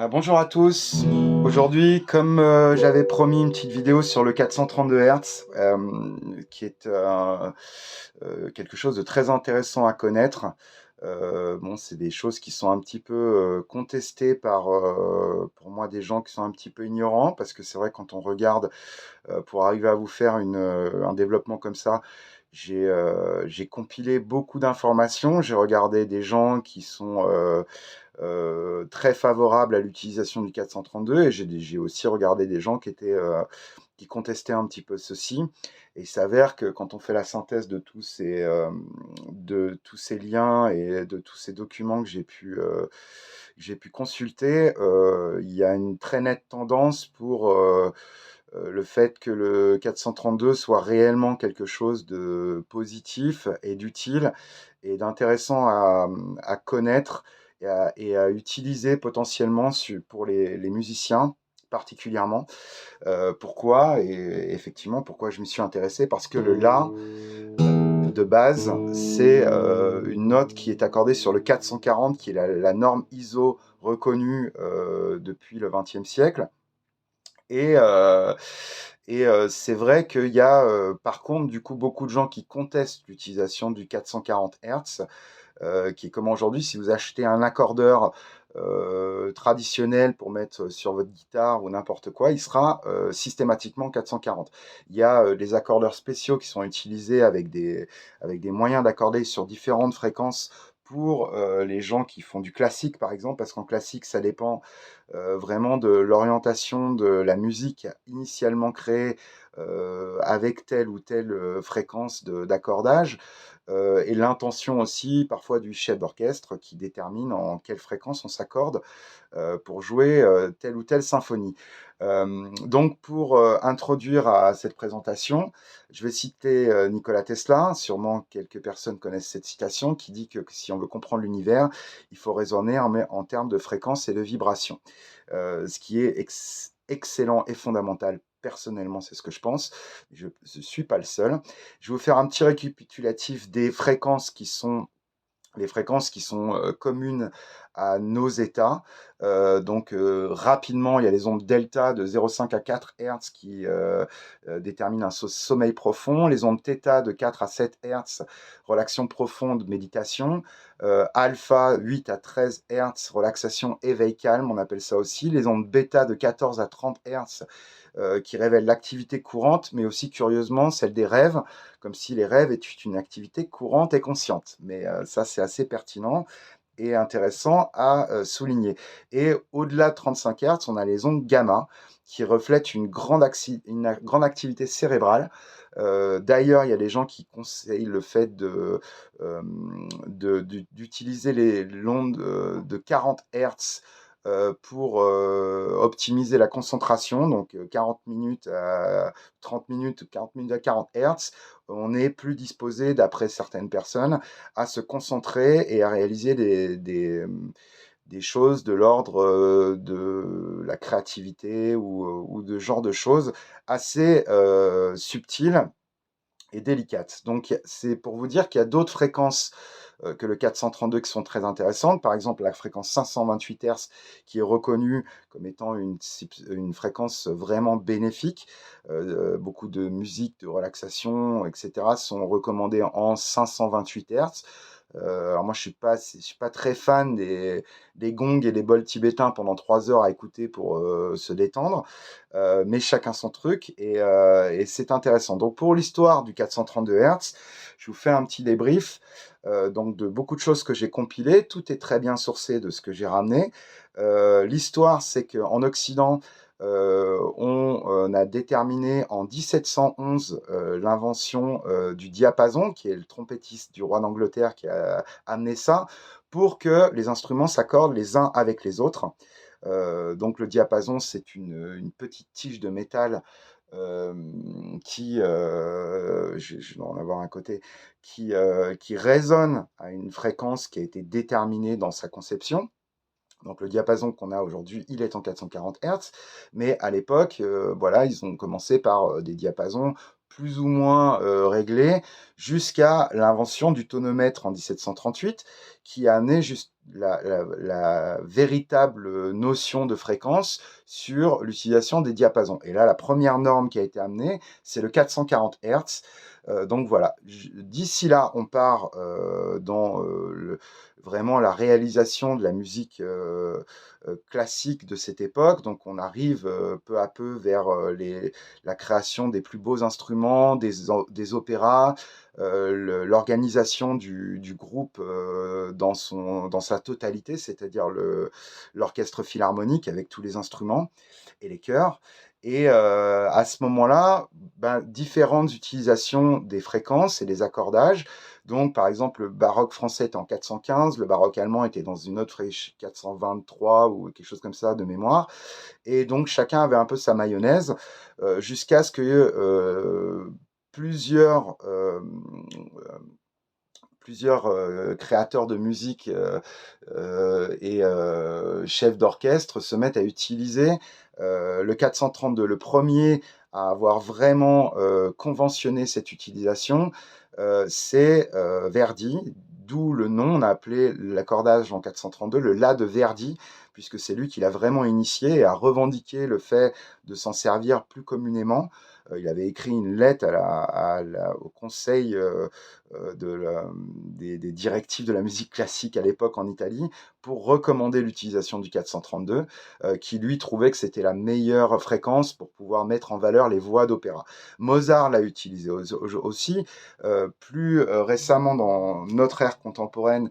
Bonjour à tous. Aujourd'hui, comme j'avais promis une petite vidéo sur le 432 Hz, qui est quelque chose de très intéressant à connaître. Bon, c'est des choses qui sont un petit peu contestées par, pour moi, des gens qui sont un petit peu ignorants, parce que c'est vrai, quand on regarde pour arriver à vous faire un développement comme ça, j'ai compilé beaucoup d'informations. J'ai regardé des gens qui sont très favorables à l'utilisation du 432, et j'ai aussi regardé des gens qui contestaient un petit peu ceci. Et il s'avère que quand on fait la synthèse de tous ces liens et de tous ces documents que j'ai pu consulter, il y a une très nette tendance pour le fait que le 432 soit réellement quelque chose de positif et d'utile et d'intéressant à connaître et à utiliser potentiellement pour les musiciens particulièrement. Pourquoi? Et effectivement, pourquoi je m'y suis intéressé? Parce que le La de base, c'est une note qui est accordée sur le 440, qui est la norme ISO reconnue depuis le XXe siècle. Et, euh, c'est vrai qu'il y a par contre du coup beaucoup de gens qui contestent l'utilisation du 440 Hz, qui est comme aujourd'hui, si vous achetez un accordeur traditionnel pour mettre sur votre guitare ou n'importe quoi, il sera systématiquement 440. Il y a des accordeurs spéciaux qui sont utilisés avec des moyens d'accorder sur différentes fréquences pour les gens qui font du classique, par exemple, parce qu'en classique, ça dépend vraiment de l'orientation de la musique initialement créée avec telle ou telle fréquence d'accordage, et l'intention aussi parfois du chef d'orchestre qui détermine en quelle fréquence on s'accorde pour jouer telle ou telle symphonie. Donc pour introduire à cette présentation, je vais citer Nikola Tesla. Sûrement quelques personnes connaissent cette citation qui dit que si on veut comprendre l'univers, il faut raisonner en termes de fréquence et de vibration. Ce qui est excellent et fondamental. Personnellement, c'est ce que je pense. Je ne suis pas le seul. Je vais vous faire un petit récapitulatif des fréquences qui sont les fréquences qui sont communes à nos états. Donc rapidement, il y a les ondes delta de 0,5 à 4 Hz qui déterminent un sommeil profond, les ondes θ de 4 à 7 Hz, relaxation profonde, méditation, alpha 8 à 13 Hz, relaxation, éveil calme, on appelle ça aussi, les ondes bêta de 14 à 30 Hz, qui révèlent l'activité courante, mais aussi curieusement celle des rêves, comme si les rêves étaient une activité courante et consciente. Mais ça, c'est assez pertinent et intéressant à souligner. Et au-delà de 35 Hz, on a les ondes gamma qui reflètent une grande activité cérébrale. D'ailleurs, il y a des gens qui conseillent le fait d'utiliser l'onde de 40 Hz pour optimiser la concentration, donc 40 minutes à 30 minutes, 40 minutes à 40 Hz, on est plus disposé, d'après certaines personnes, à se concentrer et à réaliser des choses de l'ordre de la créativité ou de genre de choses assez subtiles et délicate. Donc c'est pour vous dire qu'il y a d'autres fréquences que le 432 qui sont très intéressantes. Par exemple, la fréquence 528 Hz qui est reconnue comme étant une fréquence vraiment bénéfique. Beaucoup de musique, de relaxation, etc. sont recommandées en 528 Hz. Alors moi, je suis pas très fan des gongs et des bols tibétains pendant 3 heures à écouter pour se détendre, mais chacun son truc, et c'est intéressant. Donc pour l'histoire du 432 Hz, je vous fais un petit débrief donc de beaucoup de choses que j'ai compilées. Tout est très bien sourcé de ce que j'ai ramené. L'histoire, c'est qu'en Occident, on a déterminé en 1711 l'invention du diapason, qui est le trompettiste du roi d'Angleterre qui a amené ça, pour que les instruments s'accordent les uns avec les autres. Donc le diapason, c'est une petite tige de métal je dois en avoir un côté, qui résonne à une fréquence qui a été déterminée dans sa conception. Donc le diapason qu'on a aujourd'hui, il est en 440 Hz, mais à l'époque, voilà, ils ont commencé par des diapasons plus ou moins réglé, jusqu'à l'invention du tonomètre en 1738, qui a amené juste la véritable notion de fréquence sur l'utilisation des diapasons. Et là, la première norme qui a été amenée, c'est le 440 Hz. Donc voilà, d'ici là, on part dans vraiment la réalisation de la musique classique de cette époque. Donc on arrive peu à peu vers la création des plus beaux instruments, des opéras, l'organisation du groupe dans sa totalité, c'est-à-dire l'orchestre philharmonique avec tous les instruments et les chœurs. Et à ce moment-là, différentes utilisations des fréquences et des accordages. Donc, par exemple, le baroque français était en 415, le baroque allemand était dans une autre 423 ou quelque chose comme ça de mémoire. Et donc, chacun avait un peu sa mayonnaise jusqu'à ce que plusieurs créateurs de musique et chefs d'orchestre se mettent à utiliser le 432. Le premier à avoir vraiment conventionné cette utilisation, c'est Verdi, d'où le nom, on a appelé l'accordage en 432 le La de Verdi, puisque c'est lui qui l'a vraiment initié et a revendiqué le fait de s'en servir plus communément. Il avait écrit une lettre au conseil des directives de la musique classique à l'époque en Italie pour recommander l'utilisation du 432, qui lui trouvait que c'était la meilleure fréquence pour pouvoir mettre en valeur les voix d'opéra. Mozart l'a utilisé aussi. Plus récemment, dans notre ère contemporaine,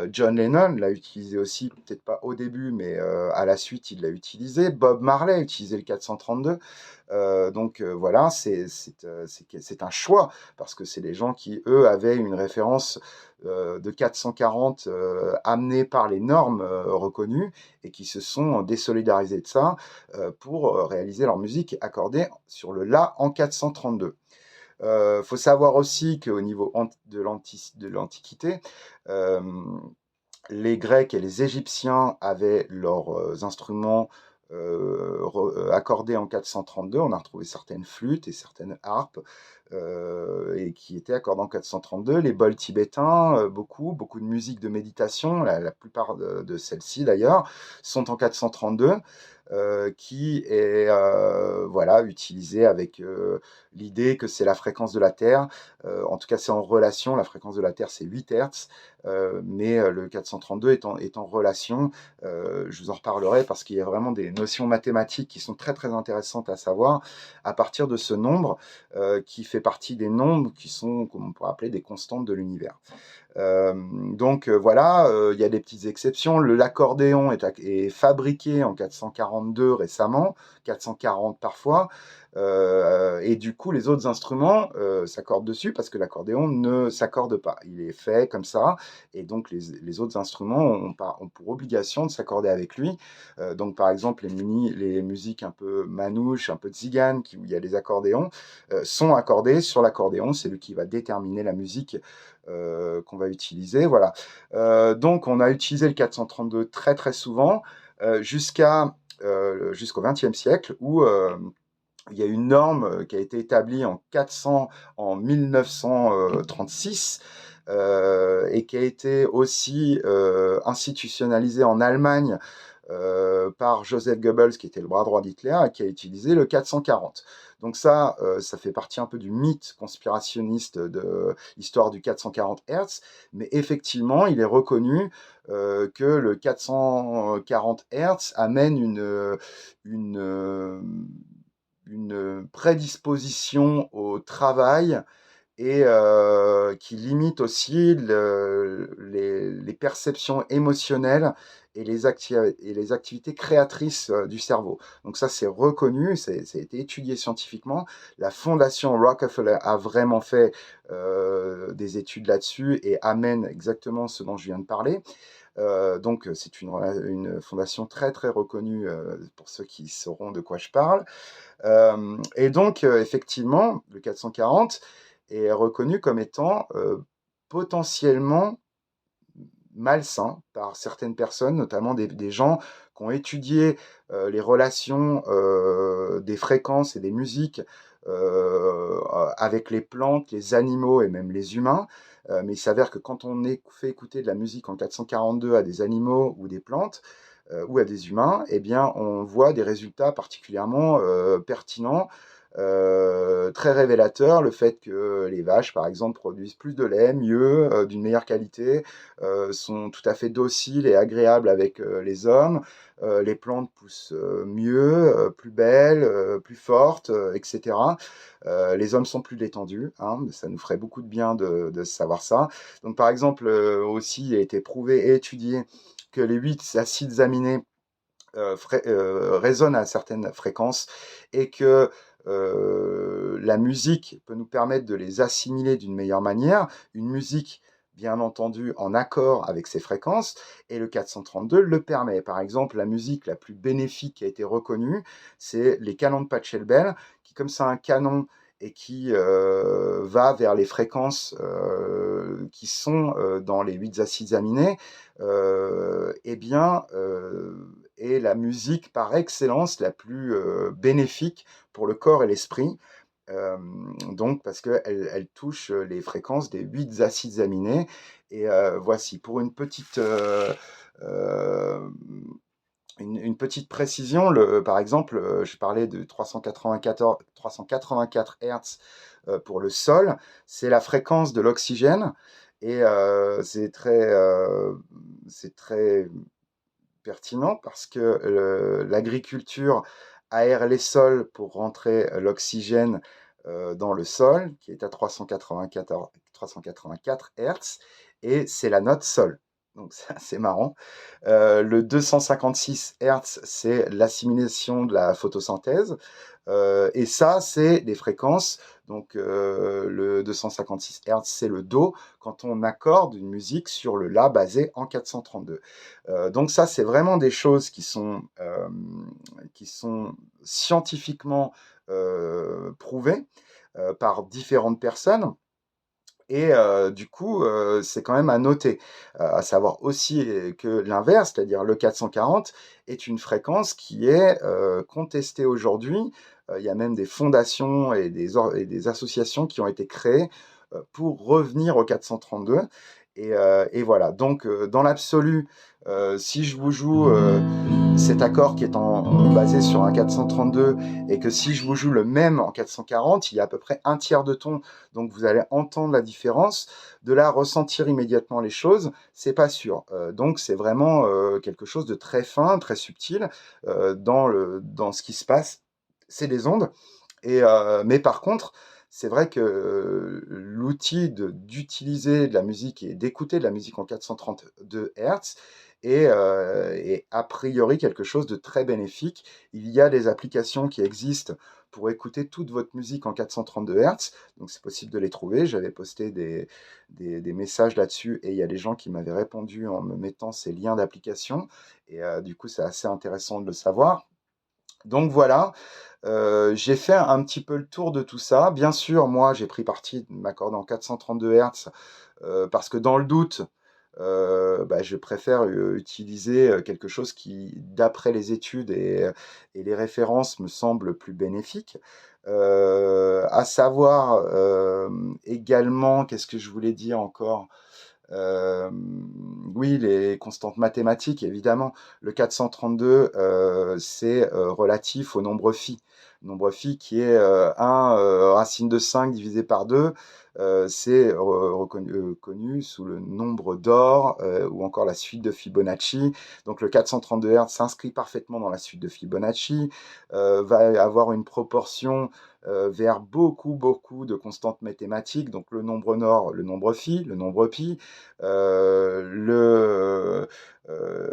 John Lennon l'a utilisé aussi, peut-être pas au début, mais à la suite, il l'a utilisé. Bob Marley a utilisé le 432. Donc voilà, c'est un choix, parce que c'est des gens qui, eux, avaient une référence de 440 amenée par les normes reconnues et qui se sont désolidarisés de ça pour réaliser leur musique accordée sur le La en 432. Faut savoir aussi qu'au niveau de l'Antiquité, les Grecs et les Égyptiens avaient leurs instruments accordés en 432. On a retrouvé certaines flûtes et certaines harpes et qui étaient accordées en 432. Les bols tibétains, beaucoup de musique de méditation, la plupart de celles-ci d'ailleurs, sont en 432. Qui est voilà, utilisé avec l'idée que c'est la fréquence de la Terre. En tout cas, c'est en relation. La fréquence de la Terre, c'est 8 Hertz, mais le 432 est en relation. Je vous en reparlerai parce qu'il y a vraiment des notions mathématiques qui sont très très intéressantes à savoir à partir de ce nombre qui fait partie des nombres qui sont, comme on pourrait appeler, des constantes de l'univers. Donc voilà, il y a des petites exceptions. L'accordéon est fabriqué en 442 récemment, 440 parfois, et du coup les autres instruments s'accordent dessus parce que l'accordéon ne s'accorde pas. Il est fait comme ça, et donc les autres instruments ont pour obligation de s'accorder avec lui. Donc par exemple les musiques un peu manouches, un peu tziganes, où il y a des accordéons, sont accordées sur l'accordéon. C'est lui qui va déterminer la musique qu'on va utiliser. Voilà. Donc, on a utilisé le 432 très très souvent jusqu'au XXe siècle où il y a une norme qui a été établie en 1936 et qui a été aussi institutionnalisée en Allemagne par Joseph Goebbels, qui était le bras droit d'Hitler, et qui a utilisé le 440. Donc ça fait partie un peu du mythe conspirationniste de l'histoire du 440 Hz, mais effectivement, il est reconnu que le 440 Hz amène une prédisposition au travail et qui limite aussi les perceptions émotionnelles et les activités créatrices du cerveau. Donc ça, c'est reconnu, ça a été étudié scientifiquement. La fondation Rockefeller a vraiment fait des études là-dessus et amène exactement ce dont je viens de parler. Donc c'est une fondation très très reconnue pour ceux qui sauront de quoi je parle. Et donc effectivement, le 440 est reconnu comme étant potentiellement malsain par certaines personnes, notamment des gens qui ont étudié les relations des fréquences et des musiques avec les plantes, les animaux et même les humains. Mais il s'avère que quand on fait écouter de la musique en 442 à des animaux ou des plantes, ou à des humains, eh bien, on voit des résultats particulièrement pertinents, très révélateurs. Le fait que les vaches, par exemple, produisent plus de lait, mieux, d'une meilleure qualité, sont tout à fait dociles et agréables avec les hommes. Les plantes poussent mieux, plus belles, plus fortes, etc. Les hommes sont plus détendus, hein, ça nous ferait beaucoup de bien de savoir ça. Donc, par exemple, aussi, il a été prouvé et étudié que les 8 acides aminés résonnent à certaines fréquences et que la musique peut nous permettre de les assimiler d'une meilleure manière. Une musique, bien entendu, en accord avec ces fréquences, et le 432 le permet. Par exemple, la musique la plus bénéfique qui a été reconnue, c'est les canons de Pachelbel, qui, comme c'est un canon et qui va vers les fréquences qui sont dans les 8 acides aminés, eh bien, est la musique par excellence la plus bénéfique pour le corps et l'esprit. Donc, parce qu'elle touche les fréquences des 8 acides aminés. Et voici, pour euh, une petite précision, par exemple, je parlais de 384 Hz pour le sol, c'est la fréquence de l'oxygène. Et c'est très pertinent parce que l'agriculture aère les sols pour rentrer l'oxygène dans le sol, qui est à 384 Hz, et c'est la note sol. Donc c'est assez marrant. Le 256 Hz, c'est l'assimilation de la photosynthèse. Et ça, c'est des fréquences. Donc, le 256 Hz, c'est le Do, quand on accorde une musique sur le La basé en 432. Donc, ça, c'est vraiment des choses qui sont scientifiquement prouvées par différentes personnes. Et du coup, c'est quand même à noter, à savoir aussi que l'inverse, c'est-à-dire le 440, est une fréquence qui est contestée aujourd'hui. Il y a même des fondations et des associations qui ont été créées pour revenir au 432. Et voilà, donc dans l'absolu, si je vous joue cet accord qui est basé sur un 432 et que si je vous joue le même en 440, il y a à peu près un tiers de ton, donc vous allez entendre la différence. De là, ressentir immédiatement les choses, c'est pas sûr. Donc c'est vraiment quelque chose de très fin, très subtil dans ce qui se passe. C'est des ondes. Mais par contre, c'est vrai que l'outil d'utiliser de la musique et d'écouter de la musique en 432 Hz est a priori quelque chose de très bénéfique. Il y a des applications qui existent pour écouter toute votre musique en 432 Hz, donc c'est possible de les trouver. J'avais posté des messages là-dessus et il y a des gens qui m'avaient répondu en me mettant ces liens d'application. Et du coup, c'est assez intéressant de le savoir. Donc voilà, j'ai fait un petit peu le tour de tout ça. Bien sûr, moi, j'ai pris parti de m'accorder en 432 Hz parce que dans le doute, bah, je préfère utiliser quelque chose qui, d'après les études et les références, me semble plus bénéfique. À savoir également, qu'est-ce que je voulais dire encore? Euh, oui, les constantes mathématiques, évidemment. Le 432, c'est relatif au nombre phi. Le nombre phi qui est 1 racine de 5 divisé par 2, c'est connu sous le nombre d'or ou encore la suite de Fibonacci. Donc le 432 Hz s'inscrit parfaitement dans la suite de Fibonacci, va avoir une proportion vers beaucoup de constantes mathématiques, donc le nombre nord, le nombre phi, le nombre pi, il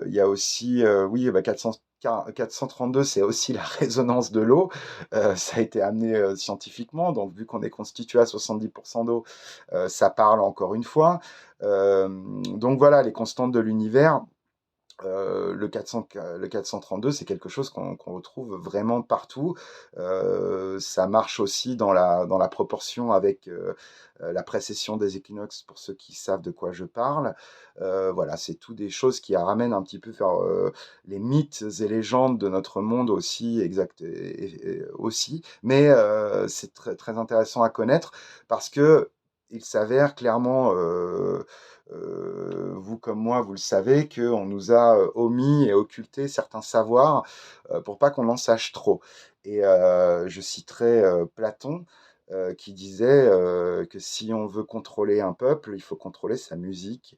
y a aussi, oui, bah 432, c'est aussi la résonance de l'eau. Ça a été amené scientifiquement, donc vu qu'on est constitué à 70% d'eau, ça parle encore une fois. Donc voilà, les constantes de l'univers. Le 432, c'est quelque chose qu'on retrouve vraiment partout. Ça marche aussi dans la proportion avec la précession des équinoxes, pour ceux qui savent de quoi je parle. Voilà, c'est tout des choses qui ramènent un petit peu vers les mythes et légendes de notre monde aussi, exact, aussi. Mais c'est très, très intéressant à connaître parce que il s'avère clairement, vous comme moi, vous le savez, qu'on nous a omis et occulté certains savoirs pour pas qu'on en sache trop. Et je citerai Platon qui disait que si on veut contrôler un peuple, il faut contrôler sa musique.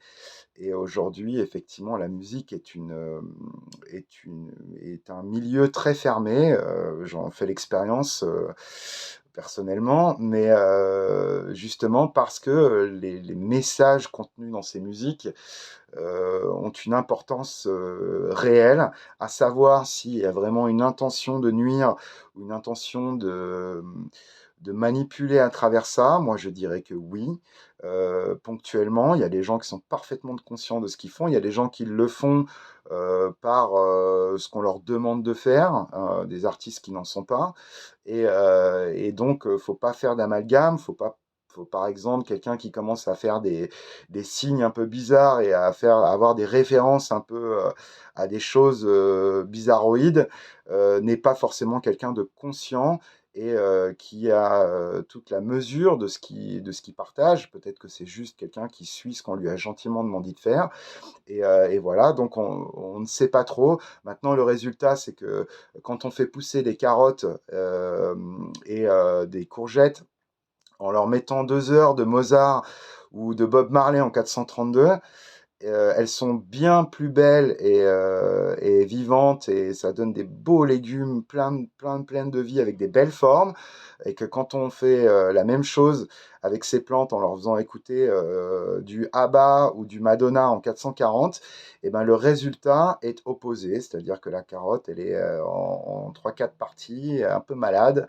Et aujourd'hui, effectivement, la musique est un milieu très fermé. J'en fais l'expérience personnellement, mais justement parce que les messages contenus dans ces musiques ont une importance réelle, à savoir s'il y a vraiment une intention de nuire ou une intention de manipuler à travers ça. Moi, je dirais que oui. Ponctuellement, il y a des gens qui sont parfaitement conscients de ce qu'ils font, il y a des gens qui le font par ce qu'on leur demande de faire, des artistes qui n'en sont pas. Et donc, faut pas faire d'amalgame, faut par exemple quelqu'un qui commence à faire des signes un peu bizarres et à avoir des références un peu à des choses bizarroïdes, n'est pas forcément quelqu'un de conscient et qui a toute la mesure de ce qu'il partage. Peut-être que c'est juste quelqu'un qui suit ce qu'on lui a gentiment demandé de faire. Et voilà, donc on ne sait pas trop. Maintenant, le résultat, c'est que quand on fait pousser des carottes et des courgettes, en leur mettant 2 heures de Mozart ou de Bob Marley en 432, elles sont bien plus belles et vivantes et ça donne des beaux légumes plein de vie avec des belles formes. Et que quand on fait la même chose avec ces plantes en leur faisant écouter du ABBA ou du Madonna en 440, et ben le résultat est opposé, c'est-à-dire que la carotte elle est en 3-4 parties, un peu malade.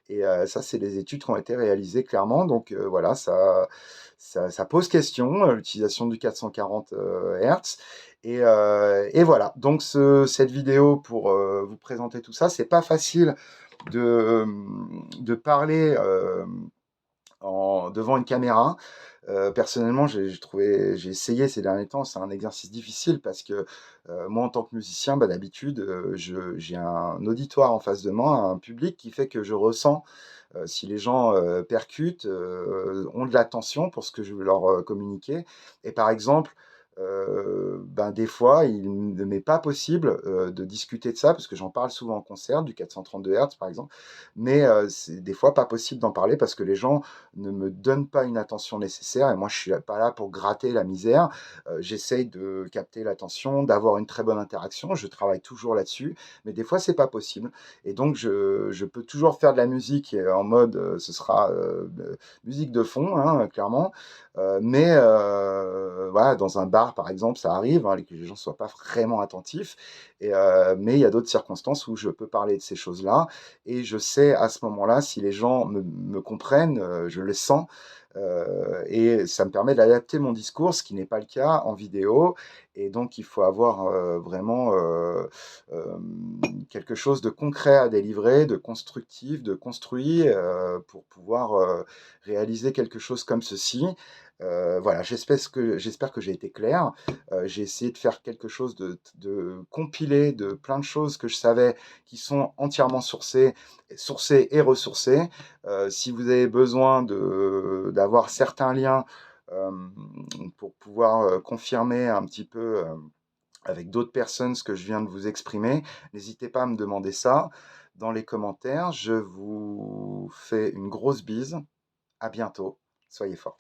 Et ça, c'est des études qui ont été réalisées clairement. Donc voilà, ça pose question, l'utilisation du 440 Hz. Et voilà, donc cette vidéo pour vous présenter tout ça, c'est pas facile de parler devant une caméra. Personnellement, j'ai essayé ces derniers temps, c'est un exercice difficile parce que moi, en tant que musicien, bah, d'habitude, j'ai un auditoire en face de moi, un public qui fait que je ressens si les gens percutent, ont de l'attention pour ce que je veux leur communiquer. Et par exemple, ben, des fois, il ne m'est pas possible de discuter de ça, parce que j'en parle souvent en concert, du 432 Hz par exemple, mais c'est des fois pas possible d'en parler parce que les gens ne me donnent pas une attention nécessaire, et moi je suis pas là pour gratter la misère. J'essaye de capter l'attention, d'avoir une très bonne interaction, je travaille toujours là-dessus, mais des fois c'est pas possible. Et donc, je peux toujours faire de la musique en mode, ce sera musique de fond, hein, clairement. Mais voilà, dans un bar, par exemple, ça arrive hein, que les gens ne soient pas vraiment attentifs. Mais il y a d'autres circonstances où je peux parler de ces choses-là. Et je sais à ce moment-là si les gens me comprennent, je le sens. Et ça me permet d'adapter mon discours, ce qui n'est pas le cas en vidéo. Et donc, il faut avoir vraiment quelque chose de concret à délivrer, de constructif, de construit pour pouvoir réaliser quelque chose comme ceci. Voilà, j'espère que j'ai été clair. J'ai essayé de faire quelque chose de compilé de plein de choses que je savais qui sont entièrement sourcées et ressourcées. Si vous avez besoin d'avoir certains liens euh, pour pouvoir confirmer un petit peu avec d'autres personnes ce que je viens de vous exprimer, n'hésitez pas à me demander ça dans les commentaires. Je vous fais une grosse bise. À bientôt. Soyez forts.